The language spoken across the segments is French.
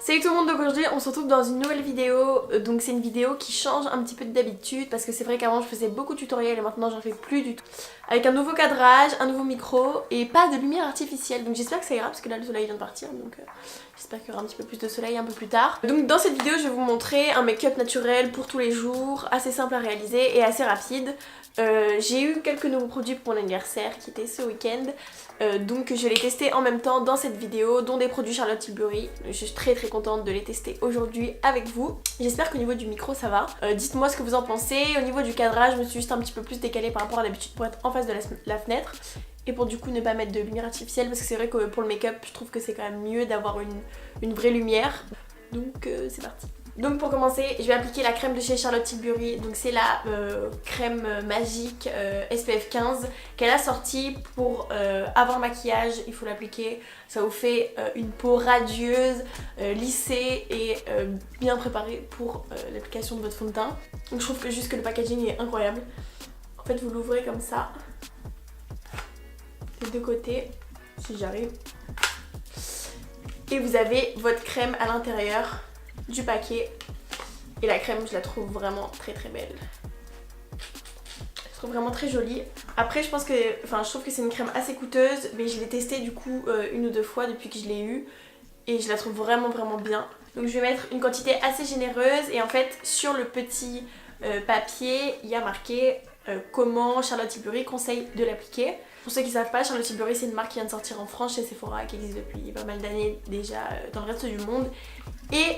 Salut tout le monde, donc aujourd'hui on se retrouve dans une nouvelle vidéo. Donc c'est une vidéo qui change un petit peu d'habitude parce que c'est vrai qu'avant je faisais beaucoup de tutoriels et maintenant j'en fais plus du tout. Avec un nouveau cadrage, un nouveau micro et pas de lumière artificielle. Donc j'espère que ça ira parce que là le soleil vient de partir, donc j'espère qu'il y aura un petit peu plus de soleil un peu plus tard. Donc dans cette vidéo je vais vous montrer un make-up naturel pour tous les jours, assez simple à réaliser et assez rapide. J'ai eu quelques nouveaux produits pour mon anniversaire qui était ce week-end, donc je l'ai testé en même temps dans cette vidéo, dont des produits Charlotte Tilbury. Je suis très contente de les tester aujourd'hui avec vous. J'espère qu'au niveau du micro ça va. Dites-moi ce que vous en pensez. Au niveau du cadrage, je me suis juste un petit peu plus décalée par rapport à d'habitude pour être en face de la fenêtre et pour du coup ne pas mettre de lumière artificielle parce que c'est vrai que pour le make-up je trouve que c'est quand même mieux d'avoir une vraie lumière. Donc c'est parti. Donc pour commencer, je vais appliquer la crème de chez Charlotte Tilbury. Donc c'est la crème magique SPF 15 qu'elle a sortie pour avant le maquillage. Il faut l'appliquer, ça vous fait une peau radieuse, lissée et bien préparée pour l'application de votre fond de teint. Donc je trouve que juste que le packaging est incroyable. En fait vous l'ouvrez comme ça, des deux côtés, si j'arrive. Et vous avez votre crème à l'intérieur du paquet et la crème je la trouve vraiment très belle. Je trouve vraiment très jolie. Après je trouve que c'est une crème assez coûteuse, mais je l'ai testée du coup une ou deux fois depuis que je l'ai eue et je la trouve vraiment bien. Donc je vais mettre une quantité assez généreuse et en fait sur le petit papier il y a marqué comment Charlotte Tilbury conseille de l'appliquer. Pour ceux qui ne savent pas, Charlotte Tilbury c'est une marque qui vient de sortir en France chez Sephora, qui existe depuis pas mal d'années déjà dans le reste du monde. Et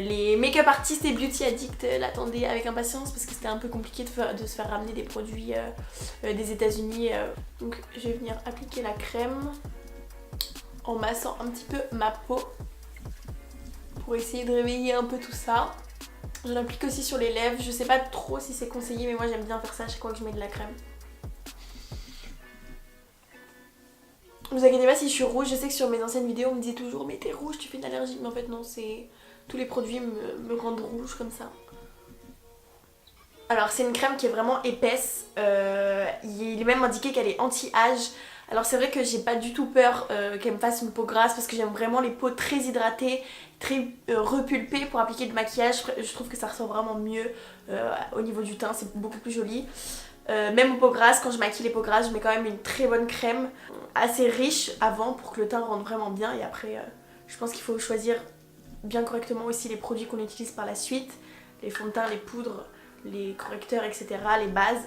les make-up artistes et beauty addicts l'attendaient avec impatience parce que c'était un peu compliqué de se faire ramener des produits des États-Unis. Donc je vais venir appliquer la crème en massant un petit peu ma peau pour essayer de réveiller un peu tout ça. Je l'applique aussi sur les lèvres, je sais pas trop si c'est conseillé mais moi j'aime bien faire ça à chaque fois que je mets de la crème. Vous inquiétez pas si je suis rouge, je sais que sur mes anciennes vidéos on me disait toujours mais t'es rouge, tu fais une allergie, mais en fait non, c'est tous les produits me rendent rouge comme ça. Alors c'est une crème qui est vraiment épaisse, il est même indiqué qu'elle est anti-âge. Alors c'est vrai que j'ai pas du tout peur qu'elle me fasse une peau grasse parce que j'aime vraiment les peaux très hydratées, très repulpées pour appliquer du maquillage. Je trouve que ça ressort vraiment mieux au niveau du teint, c'est beaucoup plus joli. Même aux peaux grasses, quand je maquille les peaux grasses, je mets quand même une très bonne crème assez riche avant pour que le teint rentre vraiment bien. Et après, je pense qu'il faut choisir bien correctement aussi les produits qu'on utilise par la suite. Les fonds de teint, les poudres, les correcteurs, etc. Les bases.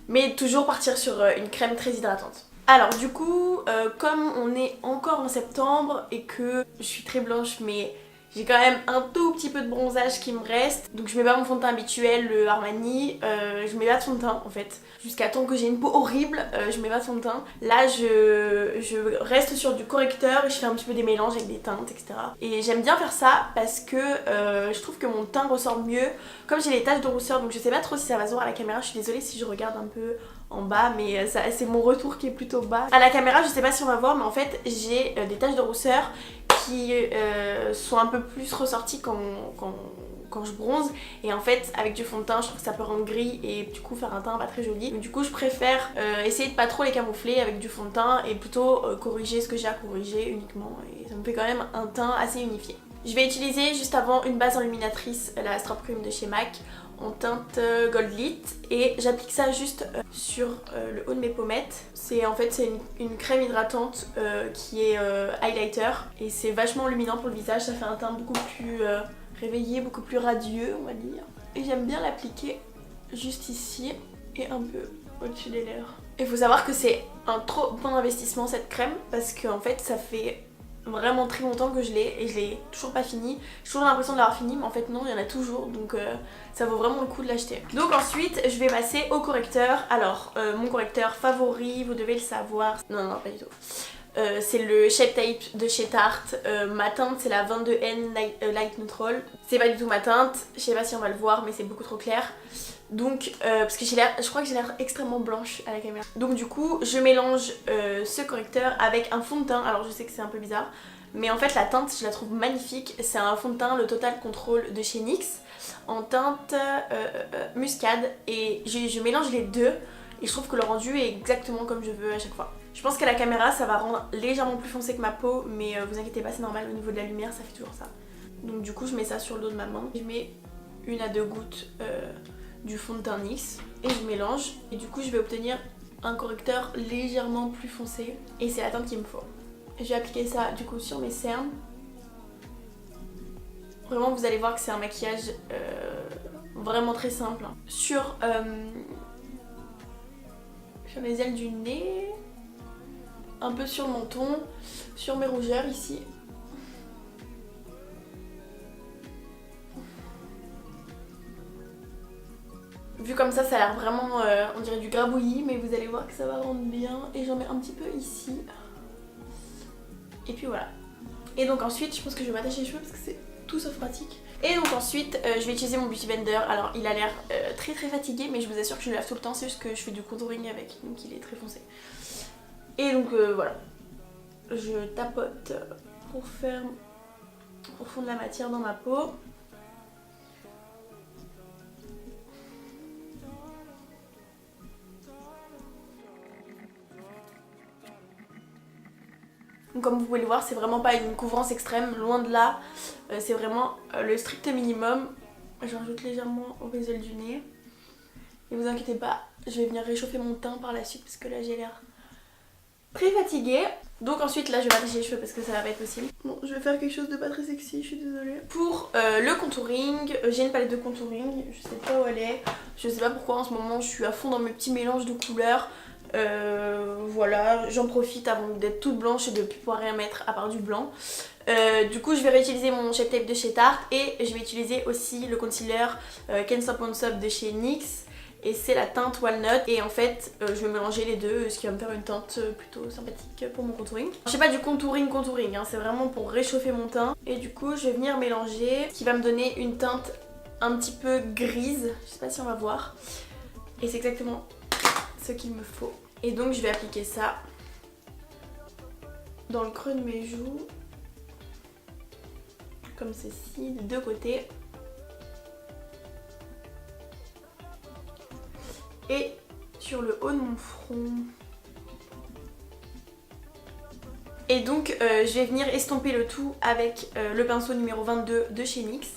Mais toujours partir sur une crème très hydratante. Alors du coup, comme on est encore en septembre et que je suis très blanche mais j'ai quand même un tout petit peu de bronzage qui me reste, donc je mets pas mon fond de teint habituel, le Armani, je mets pas de fond de teint en fait. Jusqu'à temps que j'ai une peau horrible, je mets pas de fond de teint. Là je reste sur du correcteur et je fais un petit peu des mélanges avec des teintes, etc. Et j'aime bien faire ça parce que je trouve que mon teint ressort mieux. Comme j'ai les taches de rousseur, donc je sais pas trop si ça va se voir à la caméra, je suis désolée si je regarde un peu en bas, mais c'est mon retour qui est plutôt bas. À la caméra je sais pas si on va voir, mais en fait j'ai des taches de rousseur qui sont un peu plus ressorties quand je bronze, et en fait avec du fond de teint je trouve que ça peut rendre gris et du coup faire un teint pas très joli. Donc du coup je préfère essayer de pas trop les camoufler avec du fond de teint et plutôt corriger ce que j'ai à corriger uniquement, et ça me fait quand même un teint assez unifié. Je vais utiliser juste avant une base enluminatrice, la Strap Cream de chez MAC en teinte Gold Lit, et j'applique ça juste sur le haut de mes pommettes. En fait c'est une crème hydratante qui est highlighter et c'est vachement luminant pour le visage, ça fait un teint beaucoup plus réveillé, beaucoup plus radieux on va dire. Et j'aime bien l'appliquer juste ici et un peu au-dessus des lèvres. Il faut savoir que c'est un trop bon investissement cette crème parce qu'en fait ça fait vraiment très longtemps que je l'ai et je l'ai toujours pas fini. J'ai toujours l'impression de l'avoir fini mais en fait non, il y en a toujours, donc ça vaut vraiment le coup de l'acheter. Donc ensuite je vais passer au correcteur. Alors mon correcteur favori, vous devez le savoir, non pas du tout, c'est le Shape Tape de chez Tarte. Ma teinte c'est la 22N Light Neutral. C'est pas du tout ma teinte, je sais pas si on va le voir mais c'est beaucoup trop clair. Donc parce que je crois que j'ai l'air extrêmement blanche à la caméra. Donc du coup je mélange ce correcteur avec un fond de teint. Alors je sais que c'est un peu bizarre, mais en fait la teinte je la trouve magnifique. C'est un fond de teint, le Total Control de chez NYX, en teinte muscade, et je mélange les deux et je trouve que le rendu est exactement comme je veux à chaque fois. Je pense qu'à la caméra ça va rendre légèrement plus foncé que ma peau, mais vous inquiétez pas, c'est normal, au niveau de la lumière ça fait toujours ça. Donc du coup je mets ça sur le dos de ma main. Je mets 1 à 2 gouttes du fond de teint NYX et je mélange. Et du coup je vais obtenir un correcteur légèrement plus foncé et c'est la teinte qu'il me faut. Je vais appliquer ça du coup sur mes cernes. Vraiment vous allez voir que c'est un maquillage vraiment très simple. Sur les ailes du nez, un peu sur le menton, sur mes rougeurs ici. Vu comme ça a l'air vraiment, on dirait du grabouillis, mais vous allez voir que ça va rendre bien. Et j'en mets un petit peu ici. Et puis voilà. Et donc ensuite, je pense que je vais m'attacher les cheveux parce que c'est tout sauf pratique. Et donc ensuite, je vais utiliser mon Beauty Blender. Alors il a l'air très fatigué, mais je vous assure que je le lave tout le temps. C'est juste que je fais du contouring avec, donc il est très foncé. Et donc voilà. Je tapote pour fondre la matière dans ma peau. Donc comme vous pouvez le voir, c'est vraiment pas une couvrance extrême, loin de là. C'est vraiment le strict minimum. Je rajoute légèrement au bezel du nez. Et vous inquiétez pas, je vais venir réchauffer mon teint par la suite parce que là j'ai l'air très fatiguée. Donc ensuite là je vais m'attacher les cheveux parce que ça va pas être possible. Bon, je vais faire quelque chose de pas très sexy, je suis désolée. Pour le contouring, j'ai une palette de contouring, je sais pas où elle est. Je sais pas pourquoi en ce moment je suis à fond dans mes petits mélanges de couleurs. Voilà, j'en profite avant d'être toute blanche et de plus pouvoir rien mettre à part du blanc. Du coup je vais réutiliser mon Shape Tape de chez Tarte et je vais utiliser aussi le concealer Ken Stop On Stop de chez NYX. Et c'est la teinte Walnut et en fait je vais mélanger les deux, ce qui va me faire une teinte plutôt sympathique pour mon contouring. Je sais pas du contouring hein, c'est vraiment pour réchauffer mon teint. Et du coup je vais venir mélanger, ce qui va me donner une teinte un petit peu grise, je sais pas si on va voir. Et c'est exactement ce qu'il me faut. Et donc je vais appliquer ça dans le creux de mes joues, comme ceci, des deux côtés. Et sur le haut de mon front. Et donc je vais venir estomper le tout avec le pinceau numéro 22 de chez NYX.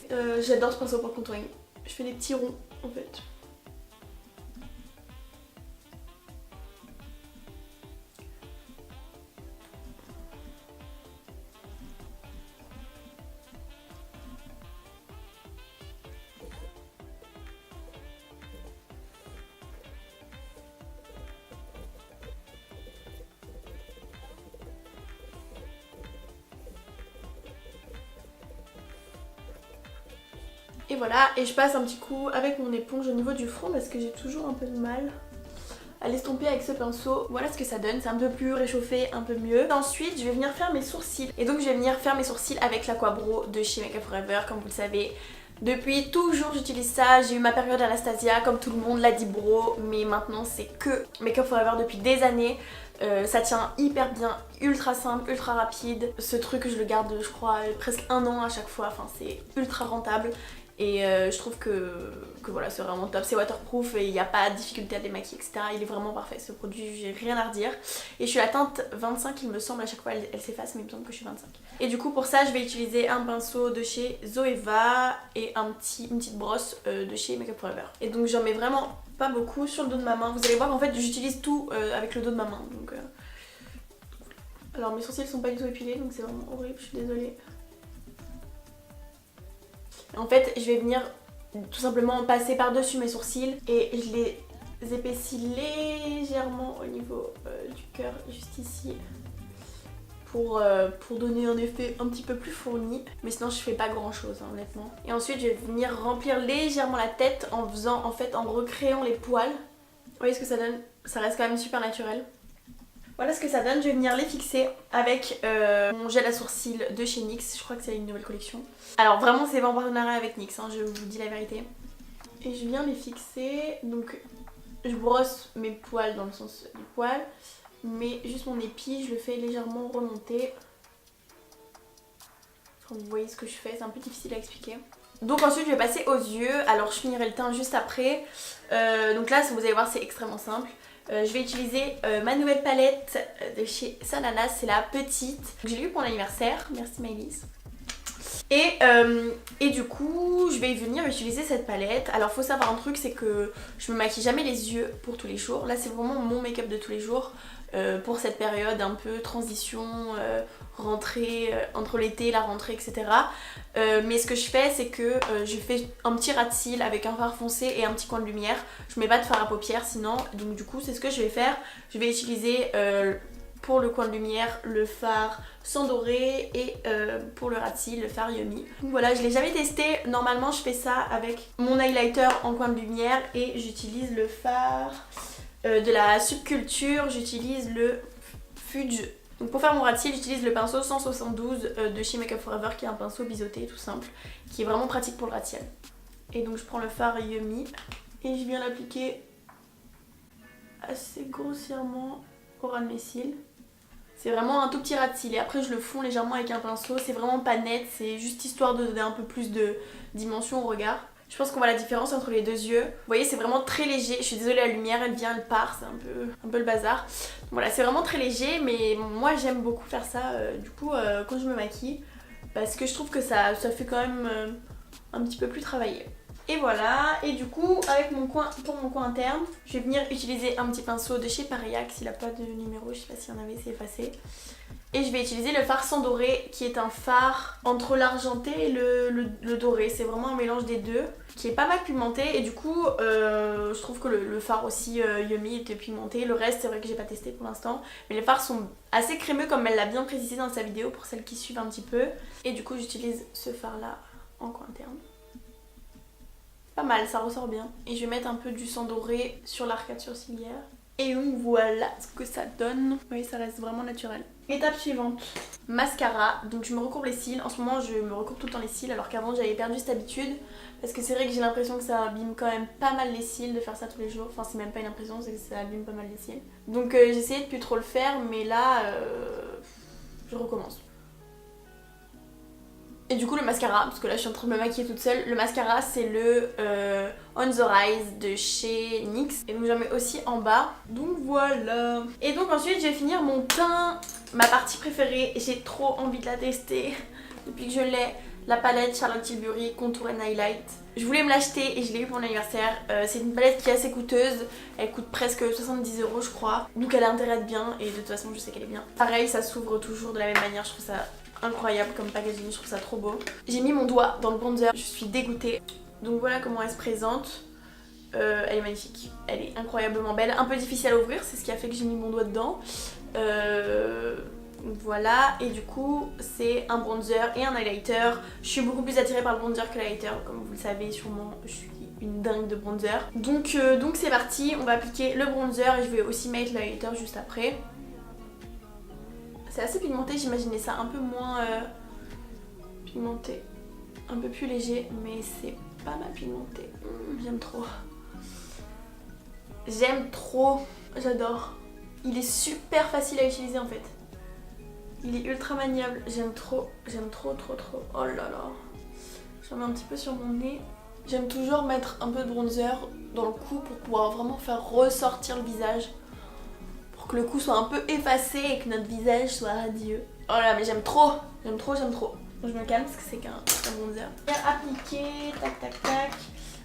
J'adore ce pinceau pour le contouring. Je fais des petits ronds en fait. Et voilà, et je passe un petit coup avec mon éponge au niveau du front parce que j'ai toujours un peu de mal à l'estomper avec ce pinceau. Voilà ce que ça donne, c'est un peu plus réchauffé, un peu mieux. Ensuite, je vais venir faire mes sourcils. Et donc je vais venir faire mes sourcils avec l'Aquabro de chez Make Up For Ever, comme vous le savez. Depuis toujours j'utilise ça, j'ai eu ma période Anastasia comme tout le monde, l'a dit bro, mais maintenant c'est que Make Up For Ever depuis des années. Ça tient hyper bien, ultra simple, ultra rapide. Ce truc je le garde je crois presque 1 an à chaque fois, enfin c'est ultra rentable. Et je trouve que voilà, c'est vraiment top, c'est waterproof et il n'y a pas de difficulté à démaquiller, etc. Il est vraiment parfait ce produit, j'ai rien à redire. Et je suis à la teinte 25, il me semble, à chaque fois elle s'efface, mais il me semble que je suis 25. Et du coup pour ça je vais utiliser un pinceau de chez Zoeva et une petite brosse de chez Make Up For Ever. Et donc j'en mets vraiment pas beaucoup sur le dos de ma main. Vous allez voir qu'en fait j'utilise tout avec le dos de ma main. Donc, alors mes sourcils sont pas du tout épilés donc c'est vraiment horrible, je suis désolée. En fait, je vais venir tout simplement passer par-dessus mes sourcils et je les épaissis légèrement au niveau du cœur, juste ici, pour donner un effet un petit peu plus fourni. Mais sinon, je fais pas grand-chose, hein, honnêtement. Et ensuite, je vais venir remplir légèrement la tête en recréant les poils. Vous voyez ce que ça donne? Ça reste quand même super naturel. Voilà ce que ça donne, je vais venir les fixer avec mon gel à sourcils de chez NYX, je crois que c'est une nouvelle collection. Alors vraiment c'est pas en partenariat avec NYX, hein, je vous dis la vérité. Et je viens les fixer, donc je brosse mes poils dans le sens du poil, mais juste mon épi je le fais légèrement remonter. Comme vous voyez ce que je fais, c'est un peu difficile à expliquer. Donc ensuite je vais passer aux yeux, alors je finirai le teint juste après. Donc là vous allez voir c'est extrêmement simple. Je vais utiliser ma nouvelle palette de chez Sananas, c'est la petite. J'ai eu pour mon anniversaire, merci Maëlys. Et du coup, je vais venir utiliser cette palette. Alors faut savoir un truc, c'est que je me maquille jamais les yeux pour tous les jours. Là c'est vraiment mon make-up de tous les jours pour cette période un peu transition, rentrée, entre l'été, la rentrée, etc. Mais ce que je fais, c'est que je fais un petit ras de cils avec un fard foncé et un petit coin de lumière. Je mets pas de fard à paupières sinon, donc du coup c'est ce que je vais faire. Je vais utiliser pour le coin de lumière le fard sans doré et pour le ras de cils le fard Yummy. Donc voilà, je l'ai jamais testé. Normalement je fais ça avec mon highlighter en coin de lumière et j'utilise le fard de la Subculture, j'utilise le Fudge. Donc pour faire mon ras de cils, j'utilise le pinceau 172 de chez Make Up For Ever qui est un pinceau biseauté tout simple qui est vraiment pratique pour le ras de cils. Et donc je prends le fard Yummy et je viens l'appliquer assez grossièrement au ras de mes cils. C'est vraiment un tout petit ras de cils et après je le fonds légèrement avec un pinceau, c'est vraiment pas net, c'est juste histoire de donner un peu plus de dimension au regard. Je pense qu'on voit la différence entre les deux yeux. Vous voyez, c'est vraiment très léger. Je suis désolée, la lumière elle vient, elle part, c'est un peu le bazar. Voilà, c'est vraiment très léger, mais moi j'aime beaucoup faire ça du coup quand je me maquille parce que je trouve que ça fait quand même un petit peu plus travaillé. Et voilà, et du coup avec pour mon coin interne, je vais venir utiliser un petit pinceau de chez Parillac. S'il n'a pas de numéro, je sais pas s'il y en avait, c'est effacé. Et je vais utiliser le fard sans doré qui est un fard entre l'argenté et le doré. C'est vraiment un mélange des deux qui est pas mal pigmenté et du coup je trouve que le fard aussi Yummy était pigmenté. Le reste c'est vrai que j'ai pas testé pour l'instant. Mais les fards sont assez crémeux comme elle l'a bien précisé dans sa vidéo pour celles qui suivent un petit peu. Et du coup j'utilise ce fard là en coin interne. Pas mal, ça ressort bien. Et je vais mettre un peu du sang doré sur l'arcade sourcilière. Et donc voilà ce que ça donne. Vous voyez, ça reste vraiment naturel. Étape suivante, mascara. Donc je me recourbe les cils. En ce moment je me recourbe tout le temps les cils alors qu'avant j'avais perdu cette habitude. Parce que c'est vrai que j'ai l'impression que ça abîme quand même pas mal les cils de faire ça tous les jours. Enfin c'est même pas une impression, c'est que ça abîme pas mal les cils. Donc j'essayais de plus trop le faire mais là je recommence. Et du coup le mascara, parce que là je suis en train de me maquiller toute seule, le mascara c'est le On The Rise de chez NYX. Et donc j'en mets aussi en bas, donc voilà. Et donc ensuite je vais finir mon teint, ma partie préférée, j'ai trop envie de la tester depuis que je l'ai. La palette Charlotte Tilbury Contour and Highlight. Je voulais me l'acheter et je l'ai eu pour mon anniversaire. C'est une palette qui est assez coûteuse, elle coûte presque 70 € je crois. Donc elle a intérêt à être bien et de toute façon je sais qu'elle est bien. Pareil, ça s'ouvre toujours de la même manière, je trouve ça incroyable comme packaging, je trouve ça trop beau. J'ai mis mon doigt dans le bronzer, je suis dégoûtée. Donc voilà comment elle se présente. Elle est magnifique, elle est incroyablement belle, un peu difficile à ouvrir, c'est ce qui a fait que j'ai mis mon doigt dedans. Voilà, et du coup c'est un bronzer et un highlighter. Je suis beaucoup plus attirée par le bronzer que l'highlighter, comme vous le savez sûrement, je suis une dingue de bronzer. Donc c'est parti, on va appliquer le bronzer et je vais aussi mettre l'highlighter juste après. C'est assez pigmenté, j'imaginais ça un peu moins pigmenté, un peu plus léger, mais c'est pas mal pigmenté. J'aime trop. J'aime trop, j'adore. Il est super facile à utiliser en fait. Il est ultra maniable, j'aime trop, trop. Oh là là. J'en mets un petit peu sur mon nez. J'aime toujours mettre un peu de bronzer dans le cou pour pouvoir vraiment faire ressortir le visage. Pour que le cou soit un peu effacé et que notre visage soit radieux. Oh là, mais j'aime trop. Je me calme parce que c'est qu'un bronzer. Bien appliqué, tac tac tac.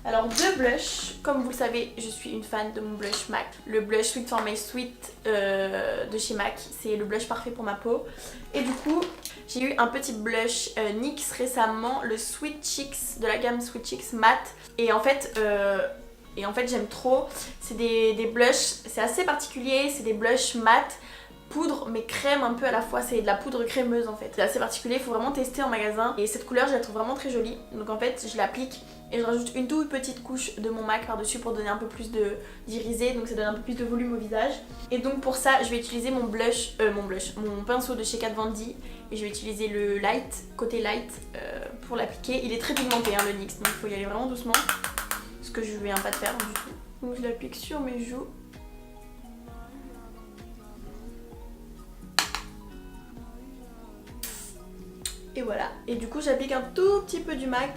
Alors deux blushs, comme vous le savez je suis une fan de mon blush MAC. Le blush Sweet for My Sweet de chez MAC, c'est le blush parfait pour ma peau. Et du coup j'ai eu un petit blush NYX récemment, le Sweet Cheeks de la gamme Sweet Cheeks Matte. Et en fait j'aime trop, c'est des blushs, c'est assez particulier, c'est des blushs mat, poudre mais crème un peu à la fois, c'est de la poudre crémeuse en fait. C'est assez particulier, il faut vraiment tester en magasin. Et cette couleur je la trouve vraiment très jolie, donc en fait je l'applique et je rajoute une toute petite couche de mon MAC par dessus pour donner un peu plus d'irisé, donc ça donne un peu plus de volume au visage. Et donc pour ça je vais utiliser mon pinceau de chez Kat Von D et je vais utiliser le light, côté light pour l'appliquer. Il est très pigmenté hein, le NYX, donc il faut y aller vraiment doucement. Ce que je viens pas de faire du tout. Donc je l'applique sur mes joues. Et voilà. Et du coup j'applique un tout petit peu du MAC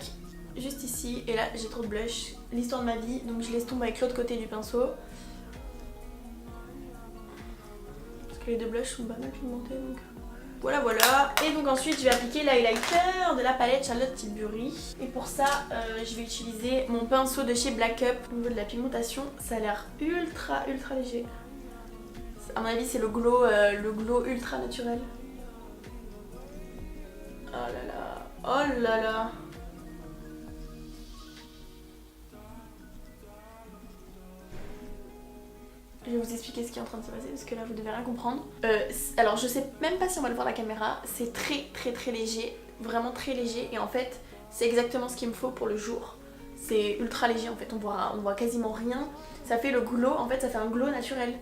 juste ici. Et là j'ai trop de blush. L'histoire de ma vie. Donc je laisse tomber avec l'autre côté du pinceau. que les deux blushs sont pas mal pigmentés donc... Voilà voilà. Et donc ensuite je vais appliquer l'highlighter de la palette Charlotte Tilbury. Et pour ça je vais utiliser mon pinceau de chez Black Up. Au niveau de la pigmentation ça a l'air ultra léger. À mon avis c'est le glow ultra naturel. Oh là là. Oh là là. Je vais vous expliquer ce qui est en train de se passer parce que là vous devez rien comprendre. Alors je sais même pas si on va le voir à la caméra, c'est très léger, vraiment très léger et en fait c'est exactement ce qu'il me faut pour le jour. C'est ultra léger en fait, on voit quasiment rien. Ça fait le glow, en fait ça fait un glow naturel.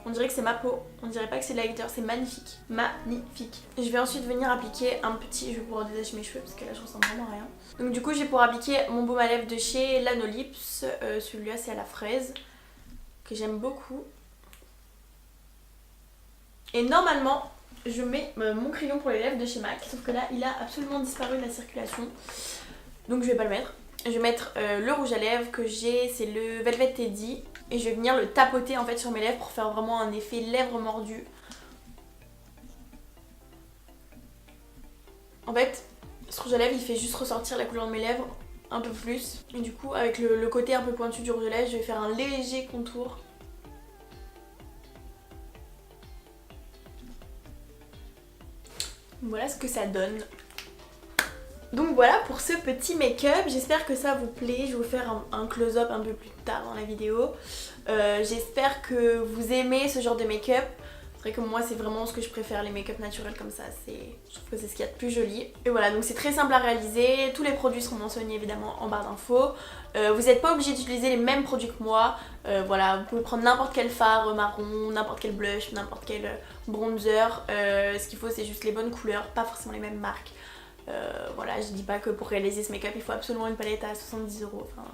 On dirait que c'est ma peau, on dirait pas que c'est de l'highlighter, c'est magnifique, magnifique. Je vais ensuite venir appliquer un petit, je vais pouvoir détacher mes cheveux parce que là je ressemble vraiment à rien. Donc du coup je vais pouvoir appliquer mon baume à lèvres de chez Lanolips, celui-là c'est à la fraise, que j'aime beaucoup. Et normalement, je mets mon crayon pour les lèvres de chez MAC, sauf que là, il a absolument disparu de la circulation. Donc je vais pas le mettre. Je vais mettre le rouge à lèvres que j'ai, c'est le Velvet Teddy. Et je vais venir le tapoter en fait sur mes lèvres pour faire vraiment un effet lèvres mordues. En fait, ce rouge à lèvres, il fait juste ressortir la couleur de mes lèvres un peu plus. Et du coup, avec le côté un peu pointu du rouge à lèvres, je vais faire un léger contour. Voilà ce que ça donne. Donc voilà pour ce petit make-up, j'espère que ça vous plaît, je vais vous faire un close-up un peu plus tard dans la vidéo. J'espère que vous aimez ce genre de make-up. C'est vrai que moi c'est vraiment ce que je préfère, les make-up naturels comme ça, je trouve que c'est ce qu'il y a de plus joli. Et voilà, donc c'est très simple à réaliser, tous les produits seront mentionnés évidemment en barre d'infos. Vous n'êtes pas obligé d'utiliser les mêmes produits que moi, voilà, vous pouvez prendre n'importe quel fard marron, n'importe quel blush, n'importe quel bronzer. Ce qu'il faut c'est juste les bonnes couleurs, pas forcément les mêmes marques. Voilà, je dis pas que pour réaliser ce make-up il faut absolument une palette à 70 €, enfin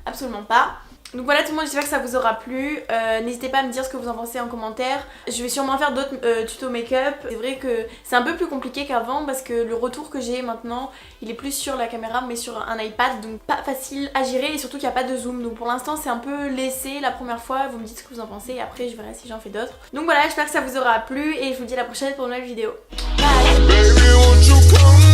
absolument pas. Donc voilà tout le monde, j'espère que ça vous aura plu. N'hésitez pas à me dire ce que vous en pensez en commentaire. Je vais sûrement faire d'autres tutos make-up. C'est vrai que c'est un peu plus compliqué qu'avant parce que le retour que j'ai maintenant il est plus sur la caméra mais sur un iPad, donc pas facile à gérer et surtout qu'il n'y a pas de zoom. Donc pour l'instant c'est un peu laissé la première fois, vous me dites ce que vous en pensez et après je verrai si j'en fais d'autres. Donc voilà, j'espère que ça vous aura plu et je vous dis à la prochaine pour une nouvelle vidéo. Bye.